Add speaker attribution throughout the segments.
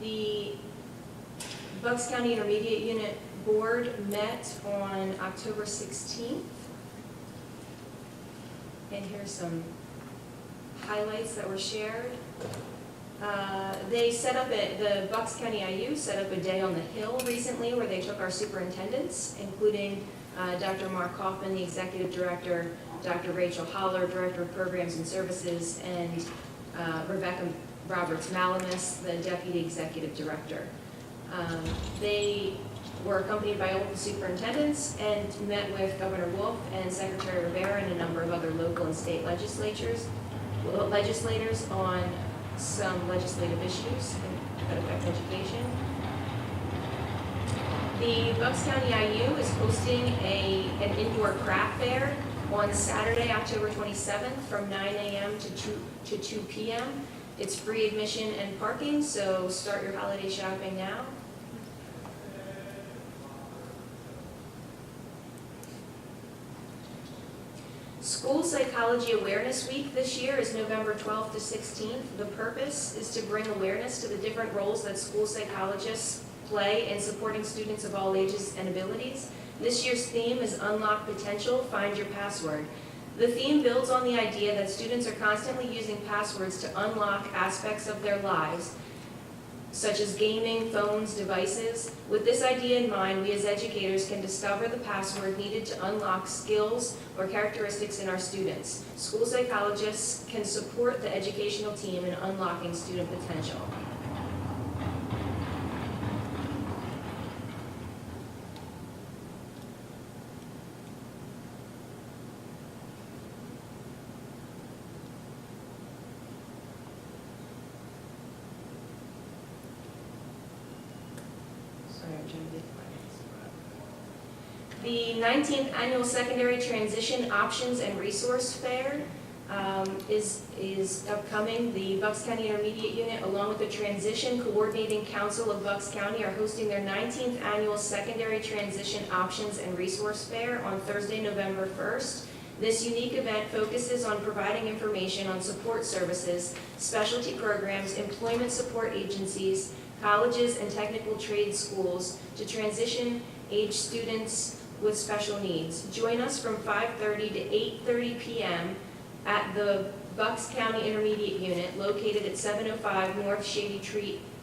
Speaker 1: The Bucks County Intermediate Unit Board met on October 16th. And here's some highlights that were shared. They set up the Bucks County IU set up a day on the Hill recently where they took our superintendents, including Dr. Mark Kaufman, the Executive Director, Dr. Rachel Holler, Director of Programs and Services, and Rebecca Roberts-Malamus, the Deputy Executive Director. They were accompanied by all of the superintendents and met with Governor Wolf and Secretary Rivera and a number of other local and state legislators on some legislative issues that affect education. The Bucks County IU is hosting an indoor craft fair on Saturday, October 27th from 9 a.m. to 2 p.m. It's free admission and parking, so start your holiday shopping now. School Psychology Awareness Week this year is November 12th to 16th. The purpose is to bring awareness to the different roles that school psychologists play in supporting students of all ages and abilities. This year's theme is Unlock Potential, Find Your Password. The theme builds on the idea that students are constantly using passwords to unlock aspects of their lives, such as gaming, phones, devices. With this idea in mind, we as educators can discover the password needed to unlock skills or characteristics in our students. School psychologists can support the educational team in unlocking student potential. The 19th Annual Secondary Transition Options and Resource Fair is upcoming. The Bucks County Intermediate Unit, along with the Transition Coordinating Council of Bucks County, are hosting their 19th Annual Secondary Transition Options and Resource Fair on Thursday, November 1st. This unique event focuses on providing information on support services, specialty programs, employment support agencies, colleges, and technical trade schools to transition-age students with special needs. Join us from 5:30 to 8:30 p.m. at the Bucks County Intermediate Unit located at 705 North Shady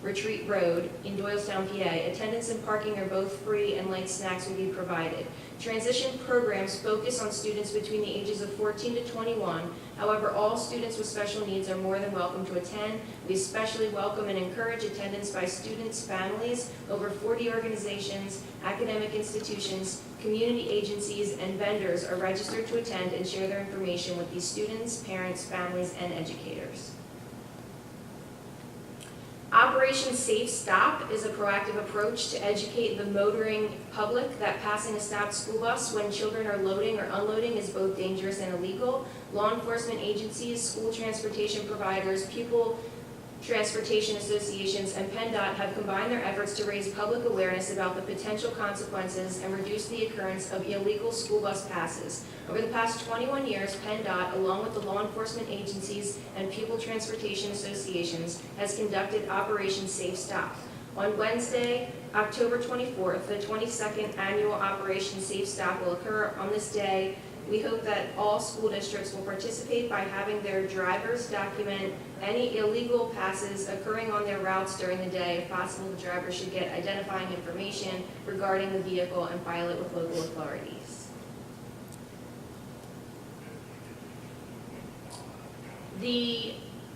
Speaker 1: Retreat Road in Doylestown, PA. Attendance and parking are both free and light snacks will be provided. Transition programs focus on students between the ages of 14 to 21. However, all students with special needs are more than welcome to attend. We especially welcome and encourage attendance by students' families. Over 40 organizations, academic institutions, community agencies, and vendors are registered to attend and share their information with these students, parents, families, and educators. Operation Safe Stop is a proactive approach to educate the motoring public that passing a stopped school bus when children are loading or unloading is both dangerous and illegal. Law enforcement agencies, school transportation providers, pupil transportation associations, and PennDOT have combined their efforts to raise public awareness about the potential consequences and reduce the occurrence of illegal school bus passes. Over the past 21 years, PennDOT, along with the law enforcement agencies and pupil transportation associations, has conducted Operation Safe Stop. On Wednesday, October 24th, the 22nd annual Operation Safe Stop will occur on this day. We hope that all school districts will participate by having their drivers document any illegal passes occurring on their routes during the day. If possible, the driver should get identifying information regarding the vehicle and file it with local authorities. The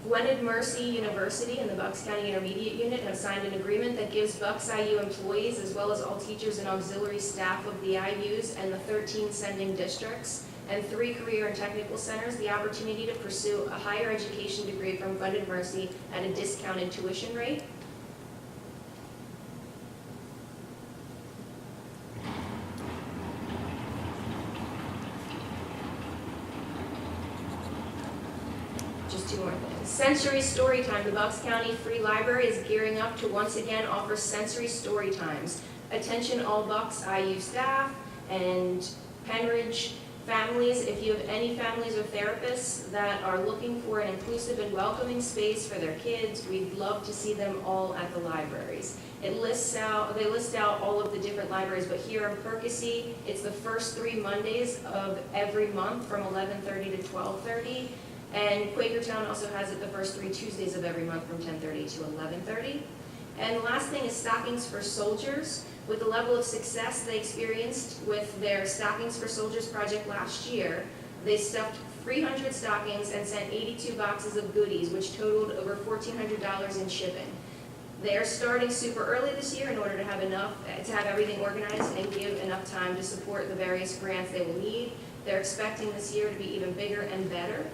Speaker 1: Gwynedd Mercy University and the Bucks County Intermediate Unit have signed an agreement that gives Bucks IU employees, as well as all teachers and auxiliary staff of the IUs and the 13 sending districts and 3 career and technical centers, the opportunity to pursue a higher education degree from Gwynedd Mercy at a discounted tuition rate. Just 2 more things. Sensory story time. The Bucks County Free Library is gearing up to once again offer sensory story times. Attention all Bucks IU staff and Pennridge Families, if you have any families or therapists that are looking for an inclusive and welcoming space for their kids, we'd love to see them all at the libraries. They list out all of the different libraries, but here in Percy, it's the first 3 Mondays of every month from 11:30 to 12:30. And Quakertown also has it the first 3 Tuesdays of every month from 10:30 to 11:30. And the last thing is Stockings for Soldiers. With the level of success they experienced with their Stockings for Soldiers project last year, they stuffed 300 stockings and sent 82 boxes of goodies, which totaled over $1,400 in shipping. They are starting super early this year in order to have everything organized and give enough time to support the various grants they will need. They're expecting this year to be even bigger and better.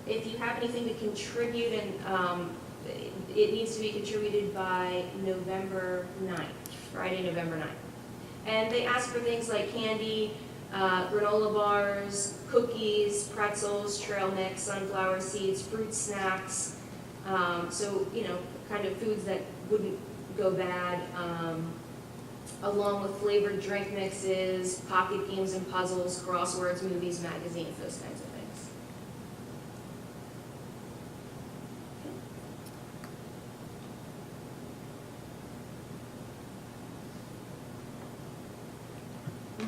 Speaker 1: If you have anything to contribute, and it needs to be contributed by November 9th, Friday, November 9th. And they ask for things like candy, granola bars, cookies, pretzels, trail mix, sunflower seeds, fruit snacks. So, kind of foods that wouldn't go bad, along with flavored drink mixes, pocket games and puzzles, crosswords, movies, magazines, those kinds of things.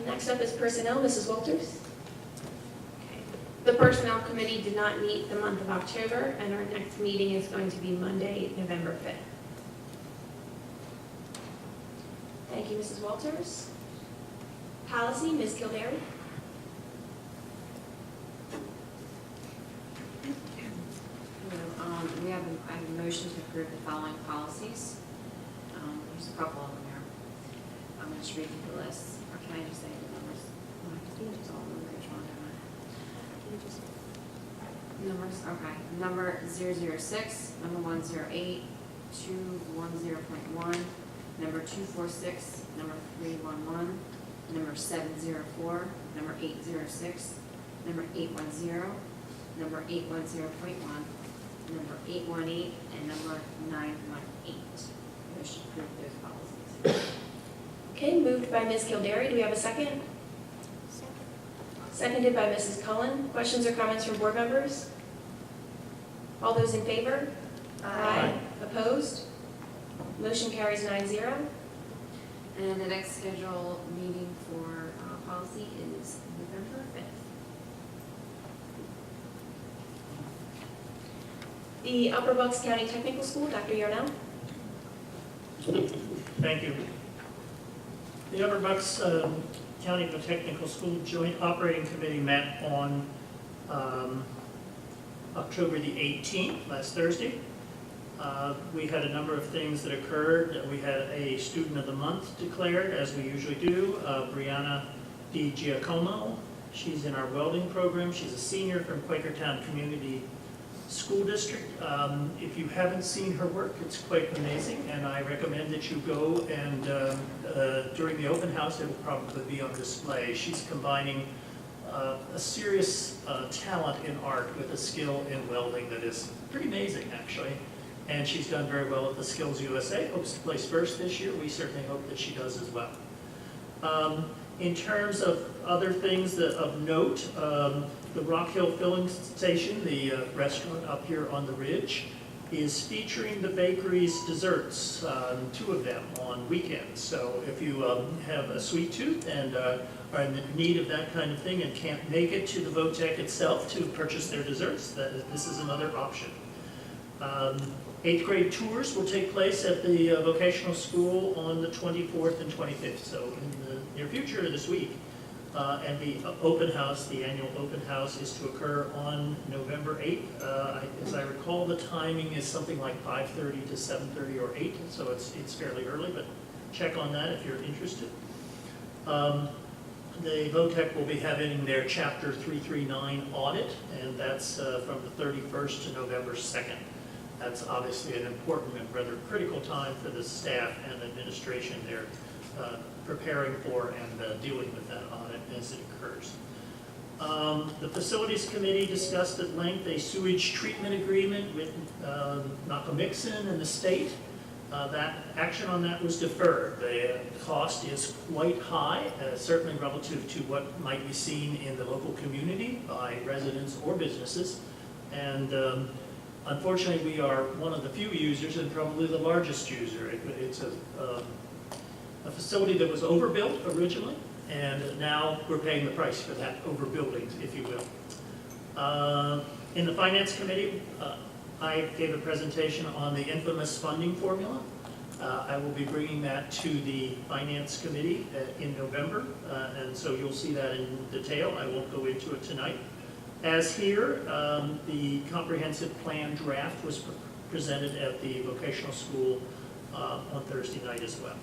Speaker 1: Next up is personnel, Mrs. Walters.
Speaker 2: Okay. The Personnel Committee did not meet the month of October, and our next meeting is going to be Monday, November 5th.
Speaker 1: Thank you, Mrs. Walters. Policy, Ms. Kildare.
Speaker 3: I have a motion to approve the following policies. There's a couple of them here. I'm going to just read you the list. Or can I just say the numbers? Oh, I just need to all remember which one numbers? Okay. Number 006, number 108, 210.1, number 246, number 311, number 704, number 806, number 810, number 810.1, number 818, and number 918. Motion to approve those policies.
Speaker 1: Okay, moved by Ms. Kildare. Do we have a second?
Speaker 2: Second.
Speaker 1: Seconded by Mrs. Cullen. Questions or comments from board members? All those in favor?
Speaker 2: Aye.
Speaker 1: Opposed? Motion carries 9-0.
Speaker 3: And the next scheduled meeting for policy is November 5th.
Speaker 1: The Upper Bucks County Technical School, Dr. Yarnell.
Speaker 4: Thank you. The Upper Bucks County Technical School Joint Operating Committee met on October the 18th, last Thursday. We had a number of things that occurred. We had a Student of the Month declared, as we usually do, Brianna Di Giacomo. She's in our welding program. She's a senior from Quakertown Community School District. If you haven't seen her work, it's quite amazing, and I recommend that you go and during the open house, it will probably be on display. She's combining a serious talent in art with a skill in welding that is pretty amazing, actually. And she's done very well at the Skills USA, hopes to place first this year. We certainly hope that she does as well. In terms of other things of note, the Rock Hill Filling Station, the restaurant up here on the ridge, is featuring the bakery's desserts, 2 of them on weekends. So if you have a sweet tooth and are in need of that kind of thing and can't make it to the VOTEC itself to purchase their desserts, this is another option. 8th grade tours will take place at the vocational school on the 24th and 25th, so in the near future this week. And the open house, the annual open house, is to occur on November 8th. As I recall, the timing is something like 5:30 to 7:30 or 8, so it's fairly early, but check on that if you're interested. The VOTEC will be having their Chapter 339 audit, and that's from the 31st to November 2nd. That's obviously an important and rather critical time for the staff and administration. They're preparing for and dealing with that audit as it occurs. The Facilities Committee discussed at length a sewage treatment agreement with Nakamixon and the state. That action on that was deferred. The cost is quite high, certainly relative to what might be seen in the local community by residents or businesses. And unfortunately, we are one of the few users and probably the largest user. It's a facility that was overbuilt originally, and now we're paying the price for that overbuilding, if you will. In the Finance Committee, I gave a presentation on the infamous funding formula. I will be bringing that to the Finance Committee in November, and so you'll see that in detail. I won't go into it tonight. As here, the comprehensive plan draft was presented at the vocational school on Thursday night as well.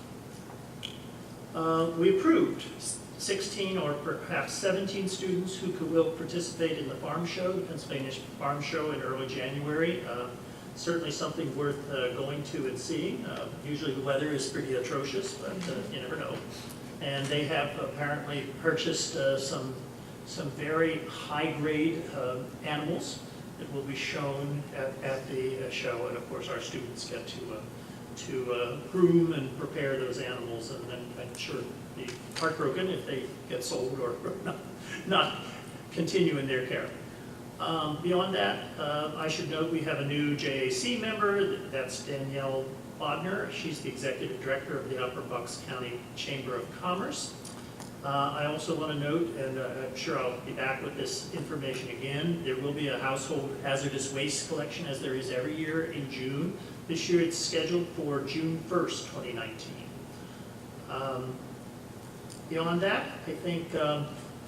Speaker 4: We approved 16 or perhaps 17 students who will participate in the farm show, the Pennsylvania Farm Show in early January. Certainly something worth going to and seeing. Usually the weather is pretty atrocious, but you never know. And they have apparently purchased some very high-grade animals that will be shown at the show, and of course our students get to groom and prepare those animals, and then I'm sure be heartbroken if they get sold or not continue in their care. Beyond that, I should note we have a new JAC member. That's Danielle Bodner. She's the executive director of the Upper Bucks County Chamber of Commerce. I also want to note, and I'm sure I'll be back with this information again, there will be a household hazardous waste collection as there is every year in June. This year it's scheduled for June 1st, 2019. Beyond that, I think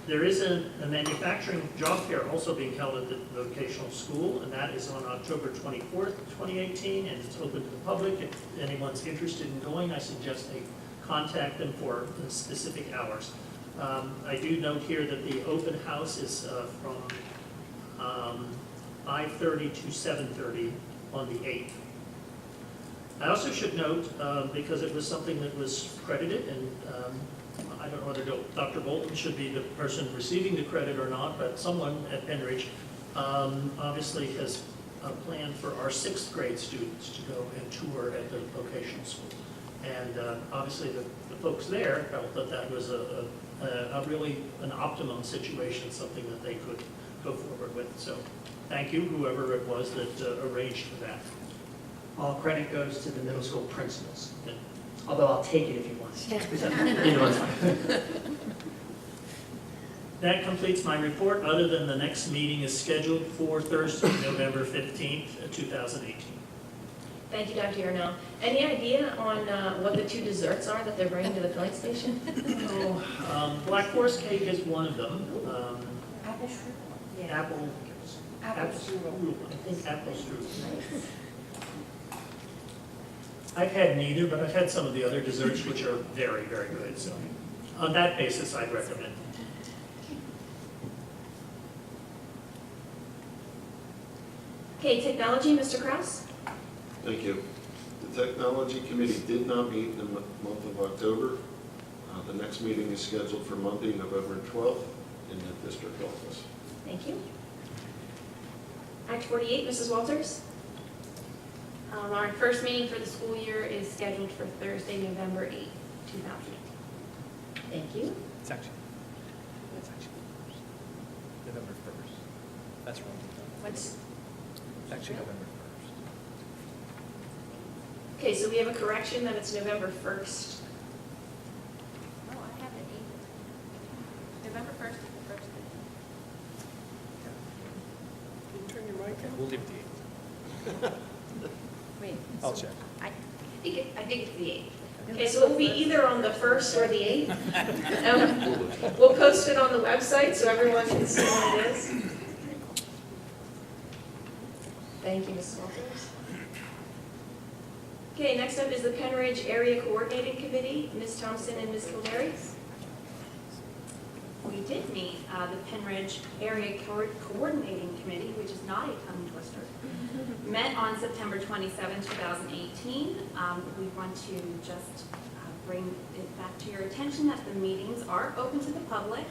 Speaker 4: there is a manufacturing job fair also being held at the vocational school, and that is on October 24th, 2018, and it's open to the public. If anyone's interested in going, I suggest they contact them for the specific hours. I do note here that the open house is from 5:30 to 7:30 on the 8th. I also should note, because it was something that was credited, and I don't know whether Dr. Bolton should be the person receiving the credit or not, but someone at Pennridge obviously has a plan for our 6th grade students to go and tour at the vocational school. And obviously the folks there felt that that was really an optimum situation, something that they could go forward with. So thank you, whoever it was that arranged for that.
Speaker 5: All credit goes to the middle school principals.
Speaker 4: Yeah.
Speaker 5: Although I'll take it if you want. Anyone's fine.
Speaker 4: That completes my report, other than the next meeting is scheduled for Thursday, November 15th, 2018.
Speaker 1: Thank you, Dr. Yarnell. Any idea on what the 2 desserts are that they're bringing to the filling station?
Speaker 4: Black Forest cake is one of them.
Speaker 6: Apple strudel.
Speaker 1: Yeah.
Speaker 4: Apple strudel. I think apple strudel. I've had neither, but I've had some of the other desserts, which are very, very good. So on that basis, I'd recommend.
Speaker 1: Okay, technology, Mr. Kraus?
Speaker 7: Thank you. The Technology Committee did not meet in the month of October. The next meeting is scheduled for Monday, November 12th in the district office.
Speaker 1: Thank you. Act 48, Mrs. Walters?
Speaker 2: Our first meeting for the school year is scheduled for Thursday, November 8th, 2018.
Speaker 1: Thank you.
Speaker 8: It's actually November 1st. That's wrong.
Speaker 1: What's,
Speaker 8: It's actually November
Speaker 1: okay, so we have a correction that it's November 1st.
Speaker 6: Oh, I have it 8. November 1st is the first day.
Speaker 8: 1st. Can you turn your mic on? We'll leave it the 8th.
Speaker 6: Wait.
Speaker 8: I'll check.
Speaker 2: I think it's the 8th.
Speaker 1: Okay, so it'll be either on the 1st or the 8th. We'll post it on the website so everyone can see what it is. Thank you, Mrs. Walters. Okay, next up is the Pennridge Area Coordinating Committee, Ms. Thompson and Ms. Kildare.
Speaker 9: We did meet the Pennridge Area Coordinating Committee, which is not a tongue twister, met on September 27, 2018. We want to just bring it back to your attention that the meetings are open to the public,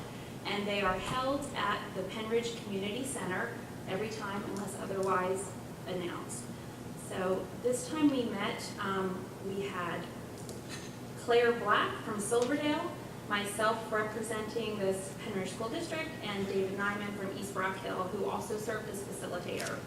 Speaker 9: and they are held at the Pennridge Community Center every time unless otherwise announced. So this time we met We had Claire Black from Silverdale, myself representing this Pennridge School District, and David Nyman from East Rock Hill, who also served as facilitator.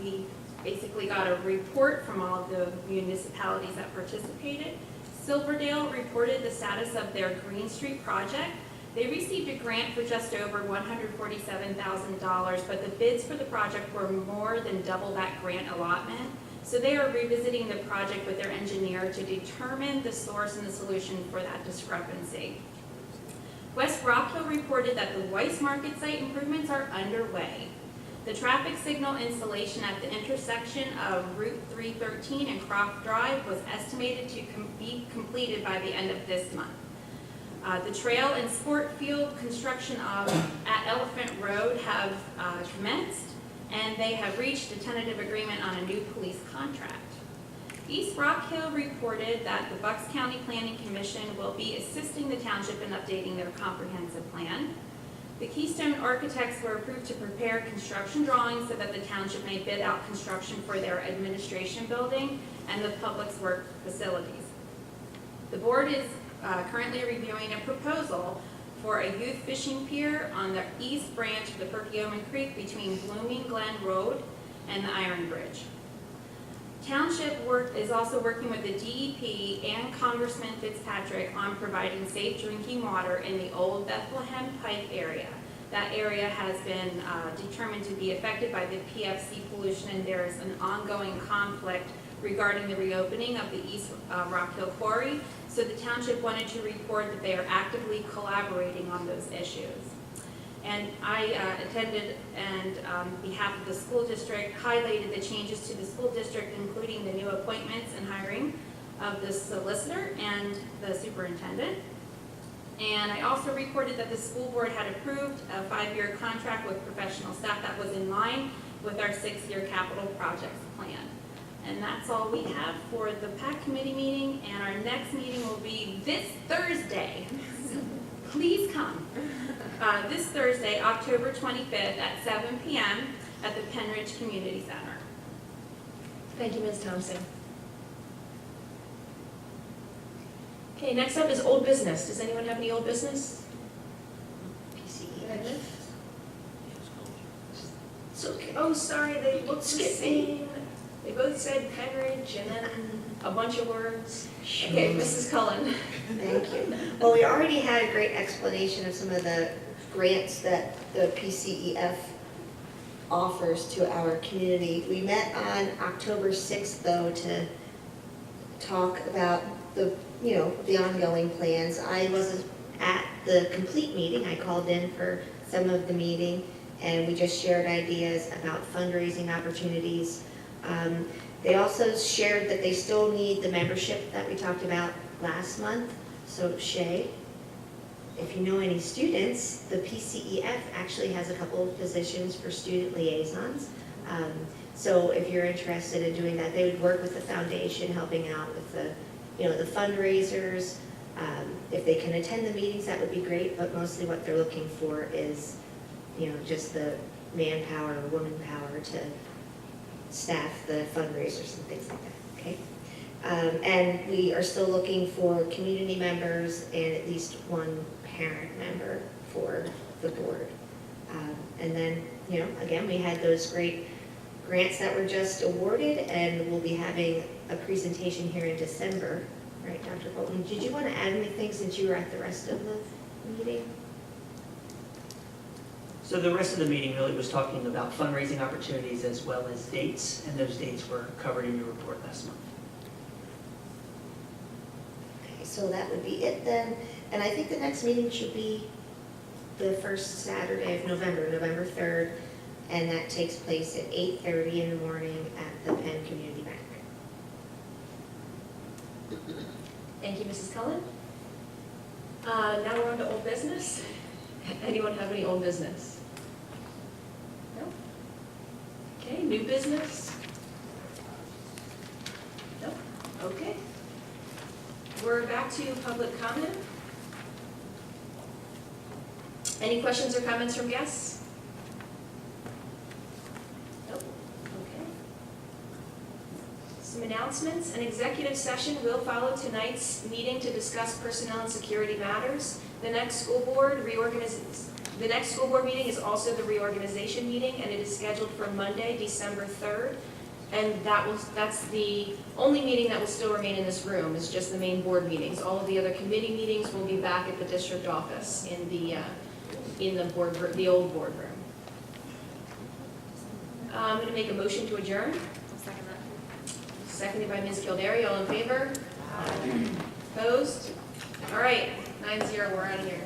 Speaker 9: We basically got a report from all of the municipalities that participated. Silverdale reported the status of their Green Street project. They received a grant for just over $147,000, but the bids for the project were more than double that grant allotment. So they are revisiting the project with their engineer to determine the source and the solution for that discrepancy. West Rock Hill reported that the Weiss Market site improvements are underway. The traffic signal installation at the intersection of Route 313 and Croft Drive was estimated to be completed by the end of this month. The trail and sport field construction at Elephant Road have commenced, and they have reached a tentative agreement on a new police contract. East Rock Hill reported that the Bucks County Planning Commission will be assisting the township in updating their comprehensive plan. The Keystone Architects were approved to prepare construction drawings so that the township may bid out construction for their administration building and the public works facilities. The board is currently reviewing a proposal for a youth fishing pier on the east branch of the Perkiomen Creek between Blooming Glen Road and the Iron Bridge. Township is also working with the DEP and Congressman Fitzpatrick on providing safe drinking water in the old Bethlehem Pike area. That area has been determined to be affected by the PFC pollution, and there is an ongoing conflict regarding the reopening of the East Rock Hill Quarry. So the township wanted to report that they are actively collaborating on those issues. And I attended and on behalf of the school district highlighted the changes to the school district, including the new appointments and hiring of the solicitor and the superintendent. And I also reported that the school board had approved a 5-year contract with professional staff that was in line with our 6-year capital projects plan. And that's all we have for the PAC committee meeting, and our next meeting will be this Thursday. So please come. This Thursday, October 25th at 7 p.m. at the Pennridge Community Center.
Speaker 1: Thank you, Ms. Thompson. Okay, next up is old business. Does anyone have any old business?
Speaker 3: PCE.
Speaker 1: It's okay. Oh, sorry, they looked the same. They both said Pennridge and then a bunch of words. Okay, Mrs. Cullen.
Speaker 10: Thank you. Well, we already had a great explanation of some of the grants that the PCEF offers to our community. We met on October 6th, though, to talk about the ongoing plans. I wasn't at the complete meeting. I called in for some of the meeting, and we just shared ideas about fundraising opportunities. They also shared that they still need the membership that we talked about last month. So Scheid, if you know any students, the PCEF actually has a couple of positions for student liaisons. So if you're interested in doing that, they would work with the foundation, helping out with the fundraisers. If they can attend the meetings, that would be great, but mostly what they're looking for is, just the manpower or woman power to staff the fundraisers and things like that, okay? And we are still looking for community members and at least one parent member for the board. And then, again, we had those great grants that were just awarded, and we'll be having a presentation here in December, right, Dr. Bolton? Did you want to add anything since you were at the rest of the meeting?
Speaker 5: So the rest of the meeting really was talking about fundraising opportunities as well as dates, and those dates were covered in your report last month.
Speaker 10: Okay, so that would be it then. And I think the next meeting should be the first Saturday of November, November 3rd, and that takes place at 8:30 in the morning at the Penn Community Bank.
Speaker 1: Thank you, Mrs. Cullen. Now we're on to old business. Anyone have any old business? No? Okay, new business? No? Okay. We're back to public comment. Any questions or comments from guests? Nope. Okay. announcements. An executive session will follow tonight's meeting to discuss personnel and security matters. The next school board meeting is also the reorganization meeting, and it is scheduled for Monday, December 3rd. And that's the only meeting that will still remain in this room, is just the main board meetings. All of the other committee meetings will be back at the district office in the old boardroom. I'm going to make a motion to adjourn.
Speaker 6: I'll second that.
Speaker 1: Seconded by Ms. Kildare. All in favor? Opposed? All right, 9-0, we're out of here.